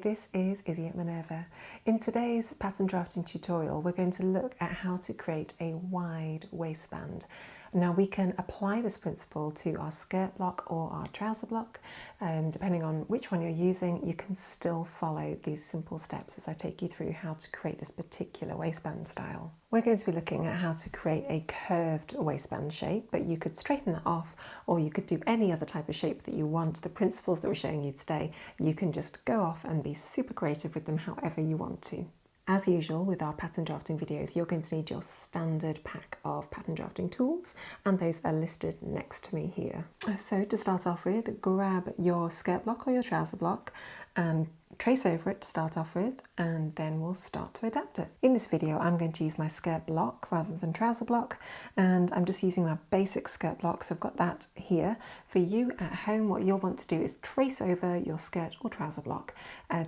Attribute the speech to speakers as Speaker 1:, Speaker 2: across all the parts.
Speaker 1: this is Izzy at Minerva. In today's pattern drafting tutorial, we're going to look at how to create a wide waistband. Now we can apply this principle to our skirt block or our trouser block, and depending on which one you're using, you can still follow these simple steps as I take you through how to create this particular waistband style. We're going to be looking at how to create a curved waistband shape, but you could straighten that off, or you could do any other type of shape that you want. The principles that we're showing you today, you can just go off and be super creative with them however you want to. As usual with our pattern drafting videos, you're going to need your standard pack of pattern drafting tools, and those are listed next to me here. So to start off with, grab your skirt block or your trouser block and trace over it to start off with, and then we'll start to adapt it. In this video, I'm going to use my skirt block rather than trouser block, and I'm just using my basic skirt block, so I've got that here. For you at home, what you'll want to do is trace over your skirt or trouser block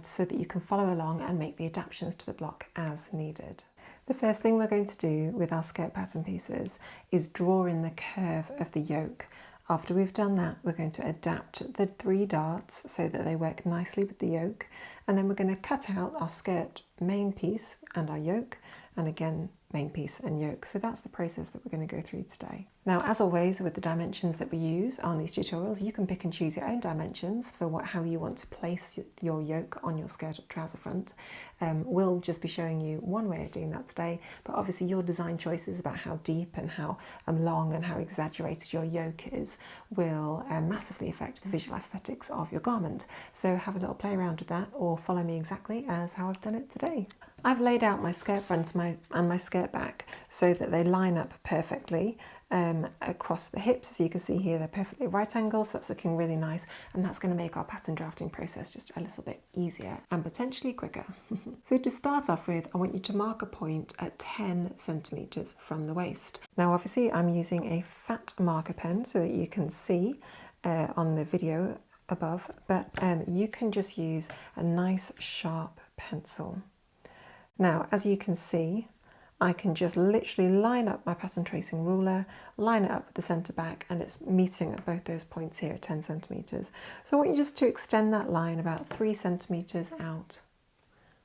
Speaker 1: so that you can follow along and make the adaptations to the block as needed. The first thing we're going to do with our skirt pattern pieces is draw in the curve of the yoke. After we've done that, we're going to adapt the 3 darts so that they work nicely with the yoke, and then we're going to cut out our skirt main piece and our yoke, and again main piece and yoke. So that's the process that we're going to go through today. Now, as always with the dimensions that we use on these tutorials, you can pick and choose your own dimensions for how you want to place your yoke on your skirt or trouser front. We'll just be showing you one way of doing that today, but obviously your design choices about how deep and how long and how exaggerated your yoke is will massively affect the visual aesthetics of your garment. So have a little play around with that, or follow me exactly as how I've done it today. I've laid out my skirt front and my skirt back so that they line up perfectly across the hips. As you can see here, they're perfectly right angles, so that's looking really nice, and that's going to make our pattern drafting process just a little bit easier and potentially quicker. So to start off with, I want you to mark a point at 10 centimetres from the waist. Now obviously I'm using a fat marker pen so that you can see on the video above, but you can just use a nice sharp pencil. Now, as you can see, I can just literally line up my pattern tracing ruler, line it up with the centre back, and it's meeting at both those points here at 10 centimetres. So I want you just to extend that line about 3 centimetres out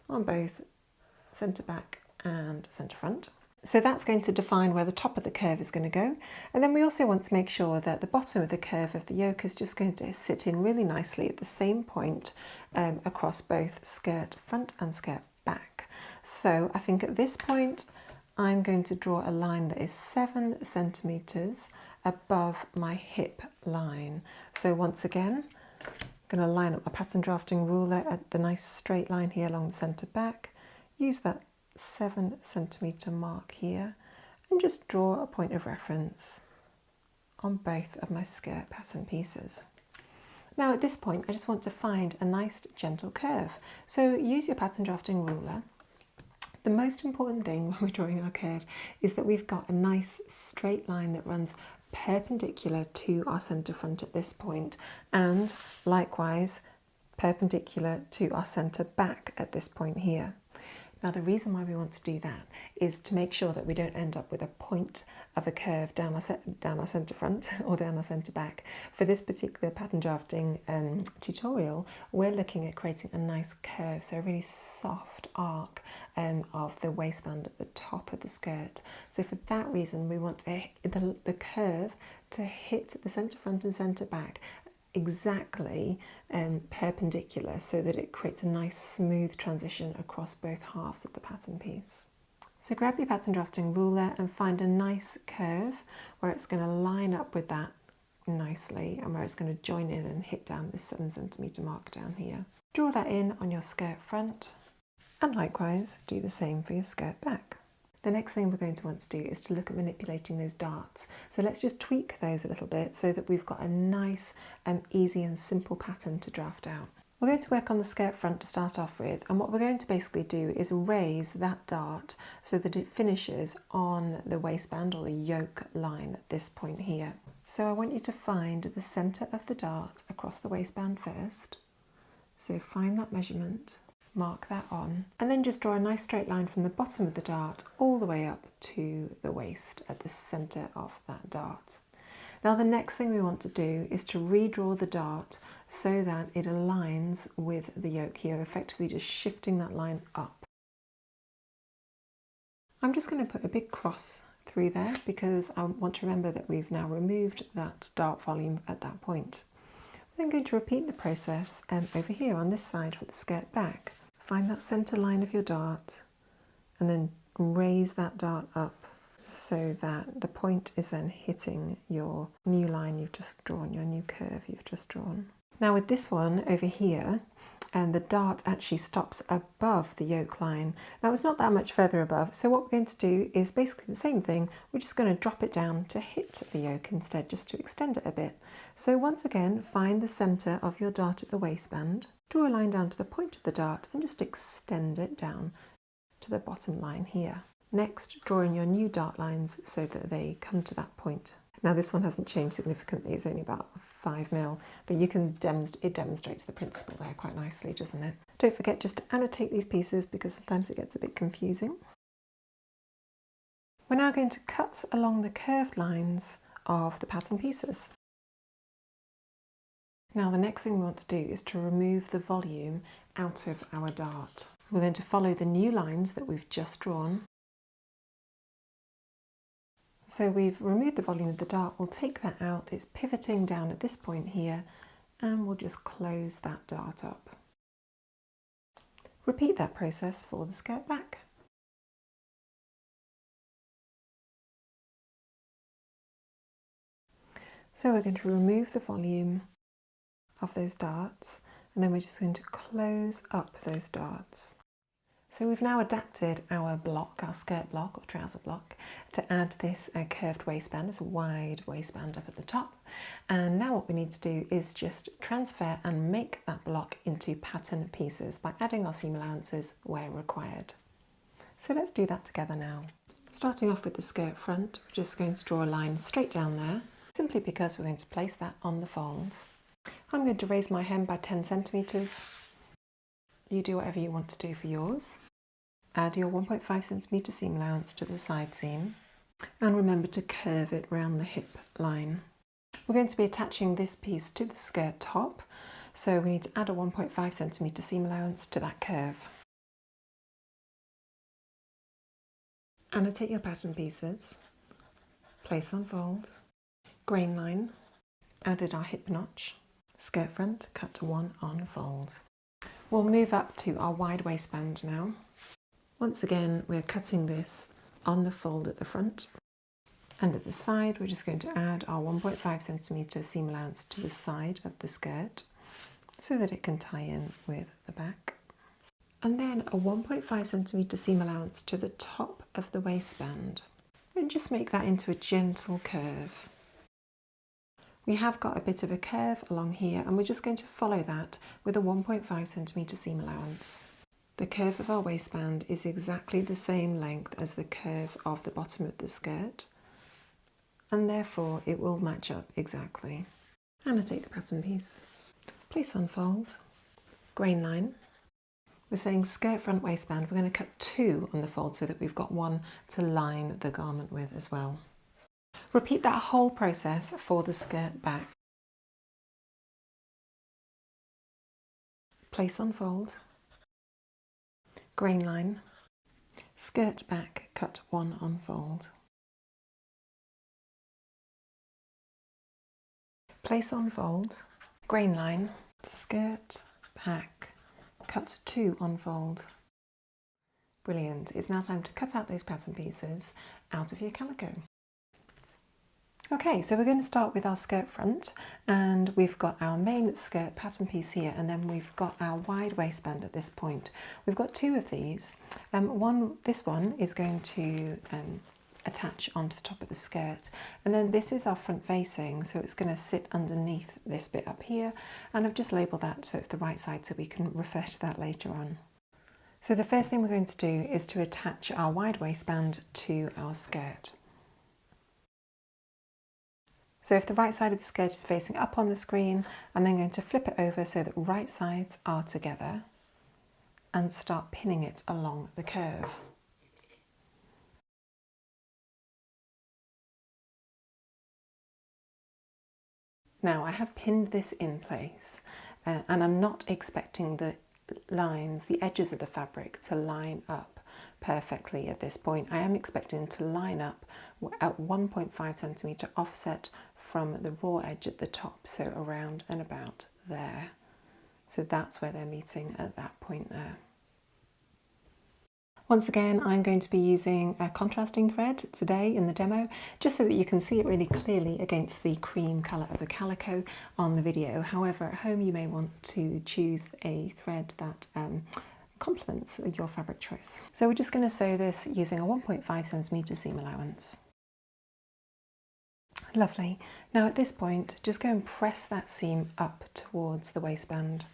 Speaker 1: on both centre back and centre front. So that's going to define where the top of the curve is going to go. And then we also want to make sure that the bottom of the curve of the yoke is just going to sit in really nicely at the same point across both skirt front and skirt back. So I think at this point I'm going to draw a line that is 7 centimetres above my hip line. So once again, I'm going to line up my pattern drafting ruler at the nice straight line here along the centre back, use that 7 centimetre mark here, and just draw a point of reference on both of my skirt pattern pieces. Now at this point I just want to find a nice gentle curve. So use your pattern drafting ruler. The most important thing when we're drawing our curve is that we've got a nice straight line that runs perpendicular to our centre front at this point, and likewise perpendicular to our centre back at this point here. Now the reason why we want to do that is to make sure that we don't end up with a point of a curve down our centre front or down our centre back. For this particular pattern drafting tutorial, we're looking at creating a nice curve, so a really soft arc of the waistband at the top of the skirt. So for that reason, we want the curve to hit the centre front and centre back exactly perpendicular, so that it creates a nice smooth transition across both halves of the pattern piece. So grab your pattern drafting ruler and find a nice curve where it's going to line up with that nicely, and where it's going to join in and hit down this 7 centimetre mark down here. Draw that in on your skirt front, and likewise do the same for your skirt back. The next thing we're going to want to do is to look at manipulating those darts. So let's just tweak those a little bit so that we've got a nice and easy and simple pattern to draft out. We're going to work on the skirt front to start off with, and what we're going to basically do is raise that dart so that it finishes on the waistband or the yoke line at this point here. So I want you to find the centre of the dart across the waistband first. So find that measurement, mark that on, and then just draw a nice straight line from the bottom of the dart all the way up to the waist at the centre of that dart. Now the next thing we want to do is to redraw the dart so that it aligns with the yoke here, effectively just shifting that line up. I'm just going to put a big cross through there because I want to remember that we've now removed that dart volume at that point. Then I'm going to repeat the process over here on this side for the skirt back. Find that centre line of your dart and then raise that dart up so that the point is then hitting your new line you've just drawn, your new curve you've just drawn. Now with this one over here, and the dart actually stops above the yoke line. Now it's not that much further above, so what we're going to do is basically the same thing. We're just going to drop it down to hit the yoke instead, just to extend it a bit. So once again, find the centre of your dart at the waistband, draw a line down to the point of the dart and just extend it down to the bottom line here. Next, draw in your new dart lines so that they come to that point. Now this one hasn't changed significantly, it's only about 5mm, but you can it demonstrates the principle there quite nicely, doesn't it? Don't forget just to annotate these pieces because sometimes it gets a bit confusing. We're now going to cut along the curved lines of the pattern pieces. Now the next thing we want to do is to remove the volume out of our dart. We're going to follow the new lines that we've just drawn. So we've removed the volume of the dart, we'll take that out, it's pivoting down at this point here, and we'll just close that dart up. Repeat that process for the skirt back. So we're going to remove the volume of those darts, and then we're just going to close up those darts. So we've now adapted our block, our skirt block or trouser block, to add this curved waistband, this wide waistband up at the top. And now what we need to do is just transfer and make that block into pattern pieces by adding our seam allowances where required. So let's do that together now. Starting off with the skirt front, we're just going to draw a line straight down there, simply because we're going to place that on the fold. I'm going to raise my hem by 10 centimetres. You do whatever you want to do for yours. Add your 1.5 centimetre seam allowance to the side seam and remember to curve it round the hip line. We're going to be attaching this piece to the skirt top, so we need to add a 1.5 centimetre seam allowance to that curve. Annotate your pattern pieces, place on fold, grain line, added our hip notch, skirt front, cut to 1 on fold. We'll move up to our wide waistband now. Once again, we're cutting this on the fold at the front, and at the side we're just going to add our 1.5 centimetre seam allowance to the side of the skirt so that it can tie in with the back. And then a 1.5 centimetre seam allowance to the top of the waistband, and just make that into a gentle curve. We have got a bit of a curve along here, and we're just going to follow that with a 1.5 centimetre seam allowance. The curve of our waistband is exactly the same length as the curve of the bottom of the skirt, and therefore it will match up exactly. Annotate the pattern piece. Place on fold, grain line. We're saying skirt front waistband, we're going to cut 2 on the fold so that we've got 1 to line the garment with as well. Repeat that whole process for the skirt back. Place on fold, grain line, skirt back, cut 1 on fold. Place on fold, grain line, skirt back, cut 2 on fold. Brilliant. It's now time to cut out those pattern pieces out of your calico. Okay, so we're going to start with our skirt front, and we've got our main skirt pattern piece here, and then we've got our wide waistband at this point. We've got 2 of these. This one is going to attach onto the top of the skirt, and then this is our front facing, so it's going to sit underneath this bit up here, and I've just labelled that so it's the right side so we can refer to that later on. So the first thing we're going to do is to attach our wide waistband to our skirt. So if the right side of the skirt is facing up on the screen, I'm then going to flip it over so that right sides are together and start pinning it along the curve. Now I have pinned this in place and I'm not expecting the lines, the edges of the fabric to line up perfectly at this point. I am expecting to line up at 1.5 centimetre offset from the raw edge at the top, so around and about there. So that's where they're meeting at that point there. Once again, I'm going to be using a contrasting thread today in the demo, just so that you can see it really clearly against the cream colour of the calico on the video. However, at home you may want to choose a thread that complements your fabric choice. So we're just going to sew this using a 1.5 centimetre seam allowance. Lovely. Now at this point, just go and press that seam up towards the waistband.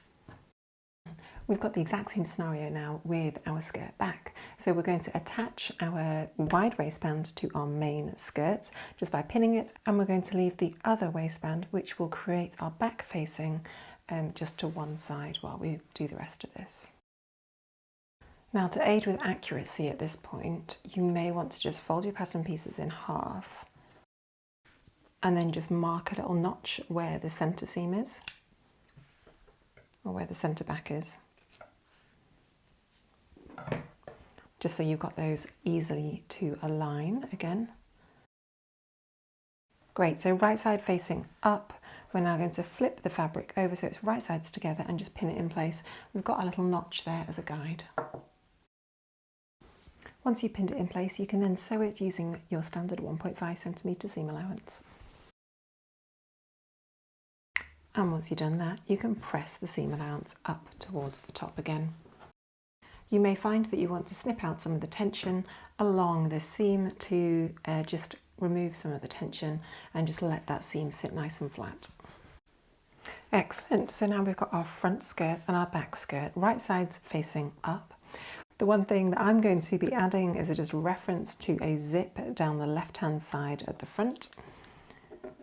Speaker 1: We've got the exact same scenario now with our skirt back. So we're going to attach our wide waistband to our main skirt just by pinning it, and we're going to leave the other waistband, which will create our back facing, just to one side while we do the rest of this. Now to aid with accuracy at this point, you may want to just fold your pattern pieces in half and then just mark a little notch where the centre seam is, or where the centre back is, just so you've got those easily to align again. Great, so right side facing up, we're now going to flip the fabric over so it's right sides together and just pin it in place. We've got a little notch there as a guide. Once you've pinned it in place, you can then sew it using your standard 1.5 centimetre seam allowance. And once you've done that, you can press the seam allowance up towards the top again. You may find that you want to snip out some of the tension along the seam to just remove some of the tension and just let that seam sit nice and flat. Excellent, so now we've got our front skirt and our back skirt, right sides facing up. The one thing that I'm going to be adding is just reference to a zip down the left-hand side at the front.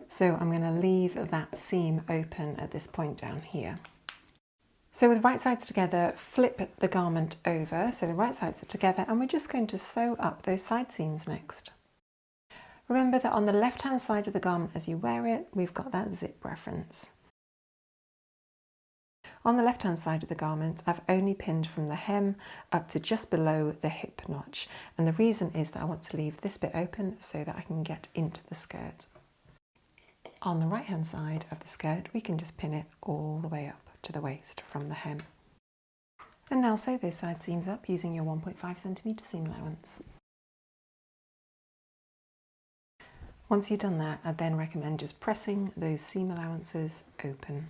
Speaker 1: So I'm going to leave that seam open at this point down here. So with right sides together, flip the garment over, so the right sides are together, and we're just going to sew up those side seams next. Remember that on the left-hand side of the garment as you wear it, we've got that zip reference. On the left-hand side of the garment, I've only pinned from the hem up to just below the hip notch, and the reason is that I want to leave this bit open so that I can get into the skirt. On the right-hand side of the skirt, we can just pin it all the way up to the waist from the hem. And now sew those side seams up using your 1.5 centimetre seam allowance. Once you've done that, I'd then recommend just pressing those seam allowances open.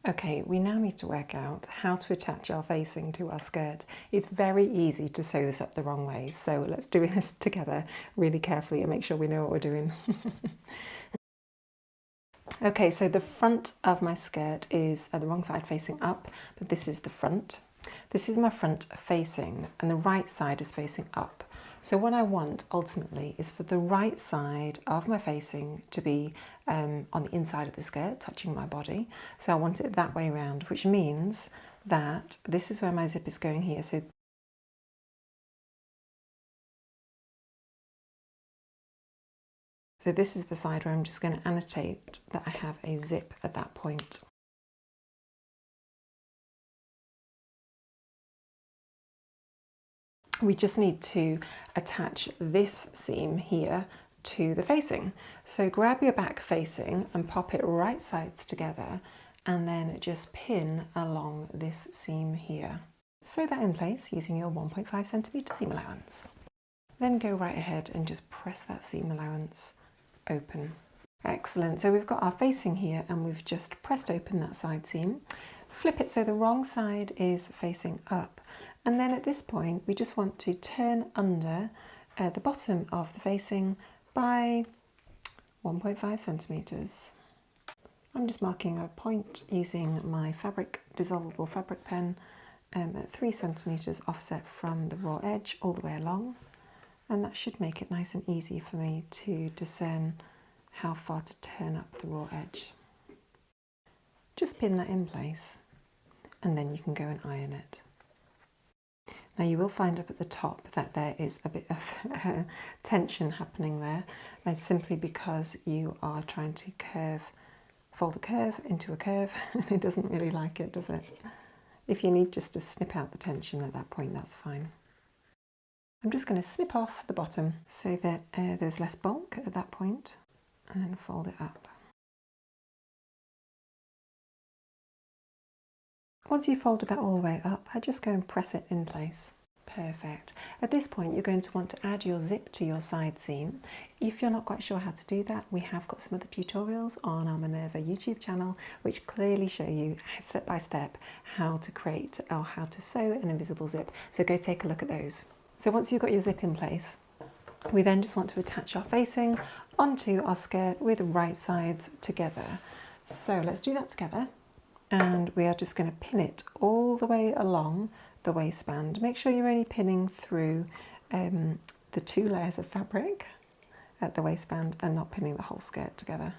Speaker 1: Okay, we now need to work out how to attach our facing to our skirt. It's very easy to sew this up the wrong way, so let's do this together really carefully and make sure we know what we're doing. Okay, so the front of my skirt is the wrong side facing up, but this is the front. This is my front facing, and the right side is facing up. So what I want ultimately is for the right side of my facing to be on the inside of the skirt, touching my body. So I want it that way around, which means that this is where my zip is going here. So this is the side where I'm just going to annotate that I have a zip at that point. We just need to attach this seam here to the facing. So grab your back facing and pop it right sides together, and then just pin along this seam here. Sew that in place using your 1.5 centimetre seam allowance. Then go right ahead and just press that seam allowance open. Excellent, so we've got our facing here and we've just pressed open that side seam. Flip it so the wrong side is facing up, and then at this point we just want to turn under the bottom of the facing by 1.5 centimetres. I'm just marking a point using my dissolvable fabric pen at 3 centimetres offset from the raw edge all the way along. And that should make it nice and easy for me to discern how far to turn up the raw edge. Just pin that in place and then you can go and iron it. Now you will find up at the top that there is a bit of tension happening there. That's simply because you are trying to curve fold a curve into a curve, and it doesn't really like it, does it? If you need just to snip out the tension at that point, that's fine. I'm just going to snip off the bottom so that there's less bulk at that point, and then fold it up. Once you've folded that all the way up, I just go and press it in place. Perfect. At this point, you're going to want to add your zip to your side seam. If you're not quite sure how to do that, we have got some other tutorials on our Minerva YouTube channel which clearly show you step by step how to create or how to sew an invisible zip. So go take a look at those. So once you've got your zip in place, we then just want to attach our facing onto our skirt with the right sides together. So let's do that together, and we are just going to pin it all the way along the waistband. Make sure you're only pinning through the 2 layers of fabric at the waistband and not pinning the whole skirt together.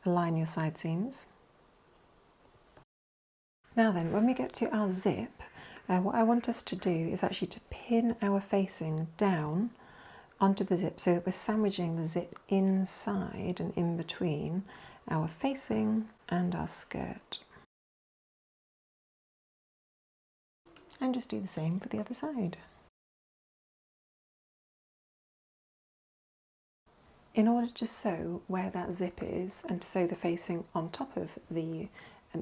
Speaker 1: Align your side seams. Now then, when we get to our zip, what I want us to do is actually to pin our facing down onto the zip so that we're sandwiching the zip inside and in between our facing and our skirt. And just do the same for the other side. In order to sew where that zip is and to sew the facing on top of the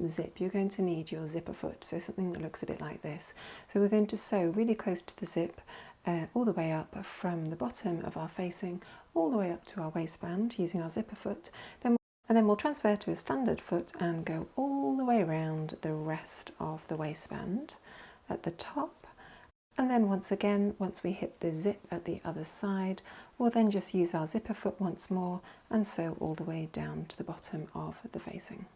Speaker 1: zip, you're going to need your zipper foot, so something that looks a bit like this. So we're going to sew really close to the zip all the way up from the bottom of our facing all the way up to our waistband using our zipper foot. And then we'll transfer to a standard foot and go all the way around the rest of the waistband at the top, and then once again, once we hit the zip at the other side, we'll then just use our zipper foot once more and sew all the way down to the bottom of the facing.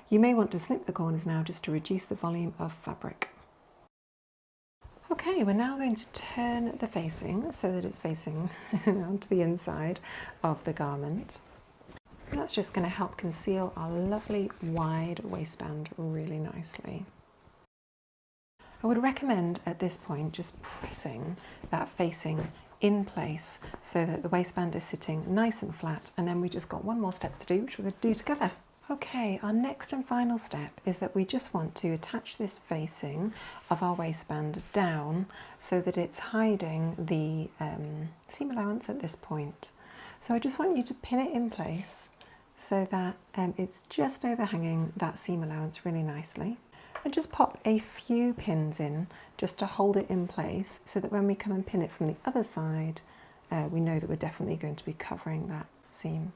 Speaker 1: You may want to snip the corners now just to reduce the volume of fabric. Okay, we're now going to turn the facing so that it's facing onto the inside of the garment. And that's just going to help conceal our lovely wide waistband really nicely. I would recommend at this point just pressing that facing in place so that the waistband is sitting nice and flat, and then we just got one more step to do, which we're going to do together. Okay, our next and final step is that we just want to attach this facing of our waistband down so that it's hiding the seam allowance at this point. So I just want you to pin it in place so that it's just overhanging that seam allowance really nicely. And just pop a few pins in just to hold it in place so that when we come and pin it from the other side, we know that we're definitely going to be covering that seam.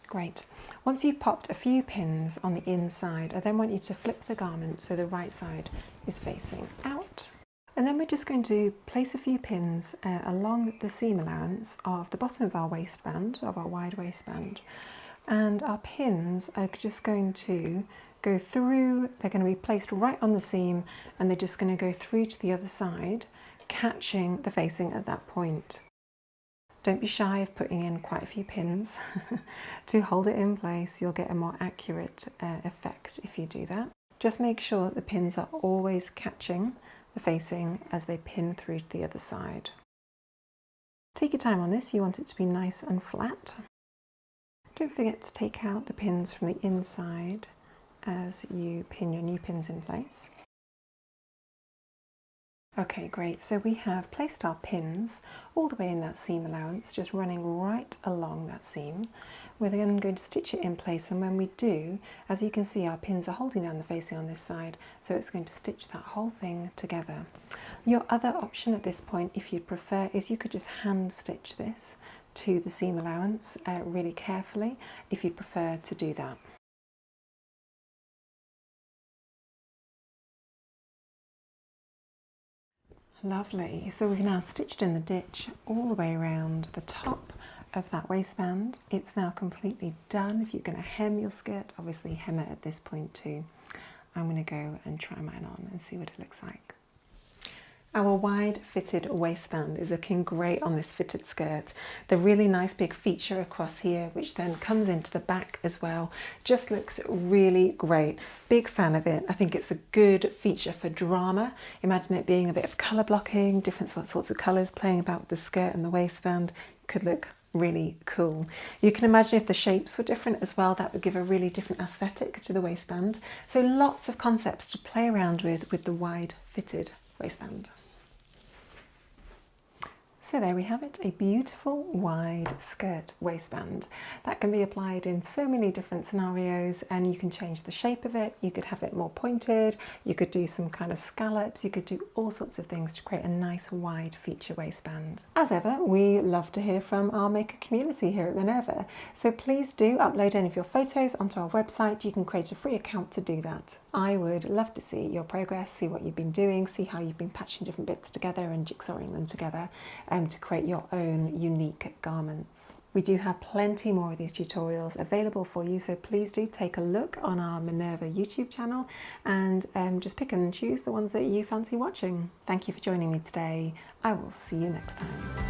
Speaker 1: Great. Once you've popped a few pins on the inside, I then want you to flip the garment so the right side is facing out. And then we're just going to place a few pins along the seam allowance of the bottom of our waistband, of our wide waistband. And our pins are just going to go through, they're going to be placed right on the seam, and they're just going to go through to the other side, catching the facing at that point. Don't be shy of putting in quite a few pins to hold it in place. You'll get a more accurate effect if you do that. Just make sure that the pins are always catching the facing as they pin through to the other side. Take your time on this, you want it to be nice and flat. Don't forget to take out the pins from the inside as you pin your new pins in place. Okay, great. So we have placed our pins all the way in that seam allowance, just running right along that seam. We're then going to stitch it in place, and when we do, as you can see, our pins are holding down the facing on this side, so it's going to stitch that whole thing together. Your other option at this point, if you'd prefer, is you could just hand stitch this to the seam allowance really carefully, if you'd prefer to do that. Lovely. So we've now stitched in the ditch all the way around the top of that waistband. It's now completely done. If you're going to hem your skirt, obviously hem it at this point too. I'm going to go and try mine on and see what it looks like. Our wide fitted waistband is looking great on this fitted skirt. The really nice big feature across here, which then comes into the back as well, just looks really great. Big fan of it. I think it's a good feature for drama. Imagine it being a bit of colour blocking, different sorts of colours playing about with the skirt and the waistband. Could look really cool. You can imagine if the shapes were different as well, that would give a really different aesthetic to the waistband. So lots of concepts to play around with the wide fitted waistband. So there we have it, a beautiful wide skirt waistband. That can be applied in so many different scenarios, and you can change the shape of it. You could have it more pointed, you could do some kind of scallops, you could do all sorts of things to create a nice wide feature waistband. As ever, we love to hear from our maker community here at Minerva, so please do upload any of your photos onto our website. You can create a free account to do that. I would love to see your progress, see what you've been doing, see how you've been patching different bits together and jigsawing them together to create your own unique garments. We do have plenty more of these tutorials available for you, so please do take a look on our Minerva YouTube channel and just pick and choose the ones that you fancy watching. Thank you for joining me today. I will see you next time.